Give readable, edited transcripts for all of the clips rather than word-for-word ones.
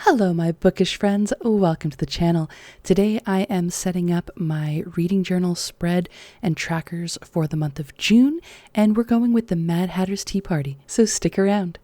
Hello, my bookish friends. Welcome to the channel. Today I am setting up my reading journal spread and trackers for the month of June, and we're going with the Mad Hatter's Tea Party, so stick around.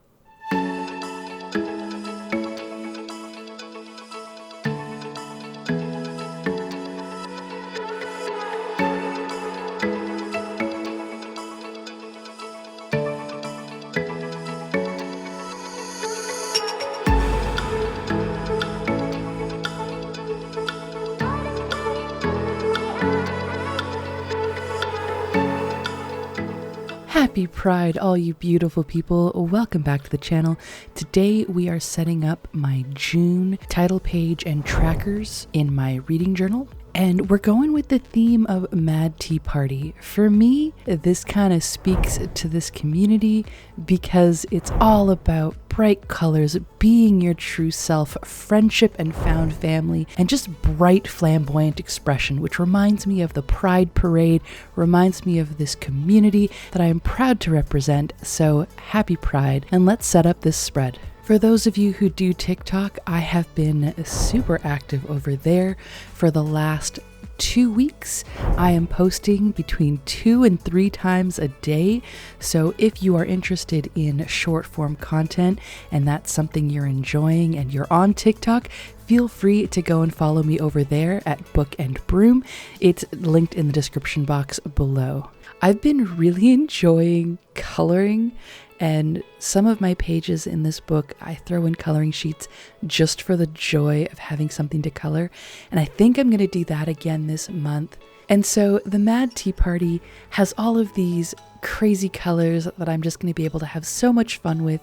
Happy Pride, all you beautiful people. Welcome back to the channel. Today we are setting up my June title page and trackers in my reading journal. And we're going with the theme of Mad Tea Party. For me, this kind of speaks to this community because it's all about bright colors, being your true self, friendship and found family, and just bright flamboyant expression, which reminds me of the Pride Parade, reminds me of this community that I am proud to represent. So happy Pride, and let's set up this spread. For those of you who do TikTok, I have been super active over there for the last 2 weeks. I am posting between 2 and 3 times a day. So if you are interested in short form content and that's something you're enjoying and you're on TikTok, feel free to go and follow me over there at Book and Broom. It's linked in the description box below. I've been really enjoying coloring, and some of my pages in this book, I throw in coloring sheets just for the joy of having something to color. And I think I'm going to do that again this month. And so the Mad Tea Party has all of these crazy colors that I'm just going to be able to have so much fun with.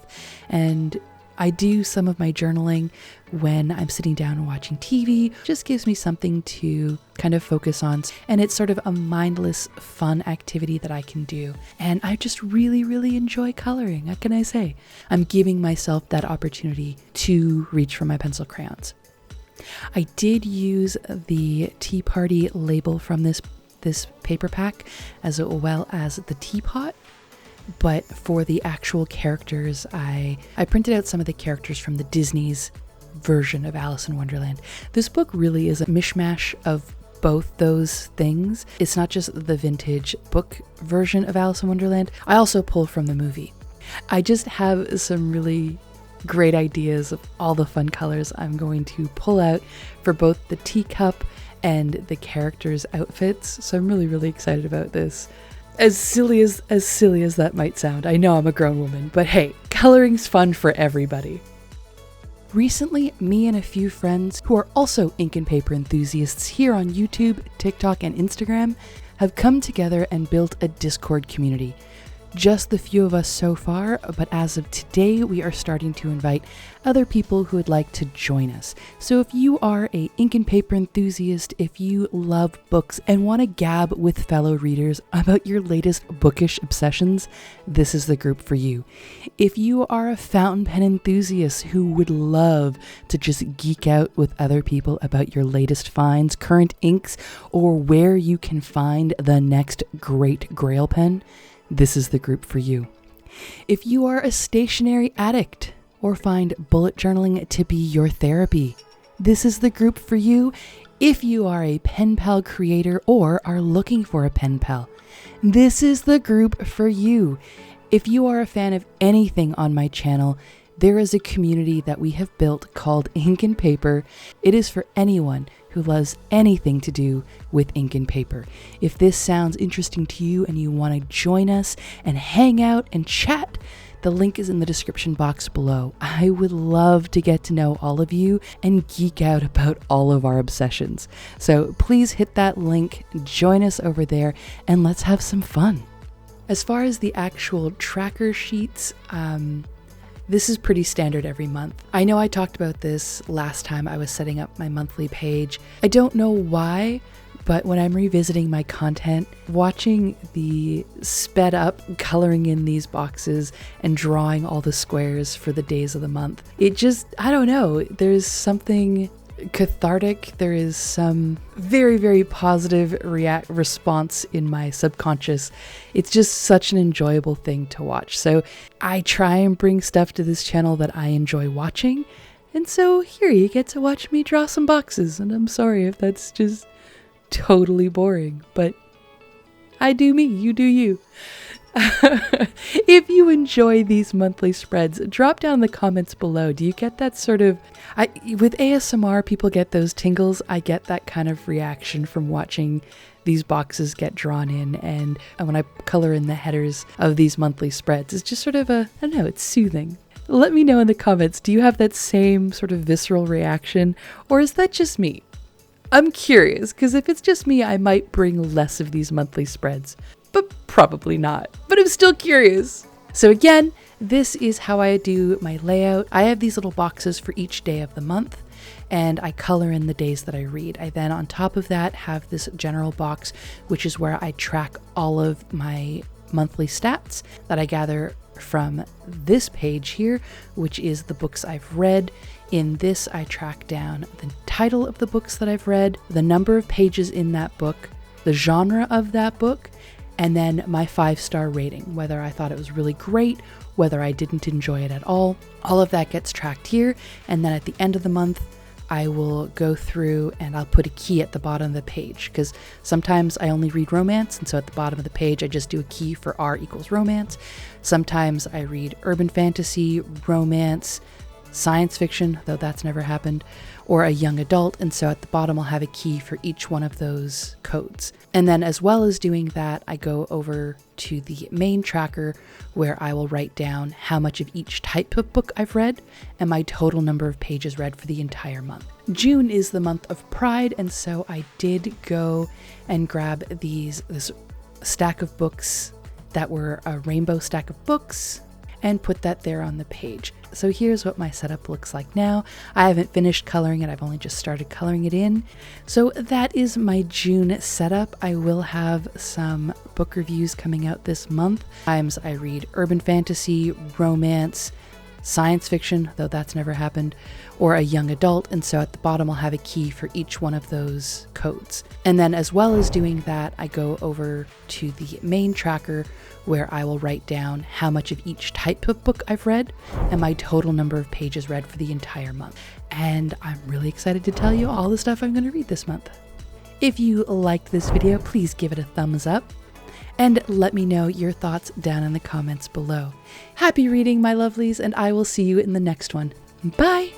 And I do some of my journaling when I'm sitting down and watching TV. Just gives me something to kind of focus on. And it's sort of a mindless, fun activity that I can do. And I just really, really enjoy coloring. What can I say? I'm giving myself that opportunity to reach for my pencil crayons. I did use the Tea Party label from this paper pack as well as the teapot. But for the actual characters, I printed out some of the characters from the Disney's version of Alice in Wonderland. This book really is a mishmash of both those things. It's not just the vintage book version of Alice in Wonderland. I also pull from the movie. I just have some really great ideas of all the fun colors I'm going to pull out for both the teacup and the characters' outfits. So I'm really, really excited about this. As silly as that might sound, I know I'm a grown woman, but hey, coloring's fun for everybody. Recently, me and a few friends who are also ink and paper enthusiasts here on YouTube, TikTok, and Instagram have come together and built a Discord community. Just the few of us so far, but as of today, we are starting to invite other people who would like to join us. So if you are a ink and paper enthusiast, if you love books and want to gab with fellow readers about your latest bookish obsessions, this is the group for you. If you are a fountain pen enthusiast who would love to just geek out with other people about your latest finds, current inks, or where you can find the next great Grail pen, this is the group for you. If you are a stationery addict or find bullet journaling to be your therapy, this is the group for you. If you are a pen pal creator or are looking for a pen pal, this is the group for you. If you are a fan of anything on my channel, there is a community that we have built called Ink and Paper. It is for anyone who loves anything to do with ink and paper. If this sounds interesting to you and you want to join us and hang out and chat, the link is in the description box below. I would love to get to know all of you and geek out about all of our obsessions. So please hit that link, join us over there, and let's have some fun. As far as the actual tracker sheets, this is pretty standard every month. I know I talked about this last time I was setting up my monthly page. I don't know why, but when I'm revisiting my content, watching the sped up coloring in these boxes and drawing all the squares for the days of the month, it just, I don't know, there's something cathartic. There is some very, very positive response in my subconscious. It's just such an enjoyable thing to watch. So I try and bring stuff to this channel that I enjoy watching, And so here you get to watch me draw some boxes, and I'm sorry if that's just totally boring, but I do me, you do you. If you enjoy these monthly spreads, drop down in the comments below. Do you get that sort of... with ASMR, people get those tingles. I get that kind of reaction from watching these boxes get drawn in, and when I color in the headers of these monthly spreads, it's just sort of I don't know, it's soothing. Let me know in the comments, do you have that same sort of visceral reaction, or is that just me? I'm curious, because if it's just me, I might bring less of these monthly spreads, but probably not. But I'm still curious. So again, this is how I do my layout. I have these little boxes for each day of the month, and I color in the days that I read. I then, on top of that, have this general box, which is where I track all of my monthly stats that I gather from this page here, which is the books I've read. In this, I track down the title of the books that I've read, the number of pages in that book, the genre of that book, and then my 5-star rating, whether I thought it was really great, whether I didn't enjoy it at all. All of that gets tracked here, and then at the end of the month, I will go through and I'll put a key at the bottom of the page, because sometimes I only read romance, and so at the bottom of the page I just do a key for R equals romance. Sometimes I read urban fantasy, romance, science fiction, though that's never happened, or a young adult, and so at the bottom I'll have a key for each one of those codes. And then as well as doing that, I go over to the main tracker where I will write down how much of each type of book I've read and my total number of pages read for the entire month. June is the month of Pride, and so I did go and grab this stack of books that were a rainbow stack of books and put that there on the page. So here's what my setup looks like now. I haven't finished coloring it, I've only just started coloring it in. So that is my June setup. I will have some book reviews coming out this month. Sometimes I read urban fantasy, romance, science fiction, though that's never happened, or a young adult, and so at the bottom I'll have a key for each one of those codes. And then as well as doing that, I go over to the main tracker where I will write down how much of each type of book I've read and my total number of pages read for the entire month. And I'm really excited to tell you all the stuff I'm going to read this month. If you liked this video, please give it a thumbs up and let me know your thoughts down in the comments below. Happy reading, my lovelies, and I will see you in the next one. Bye!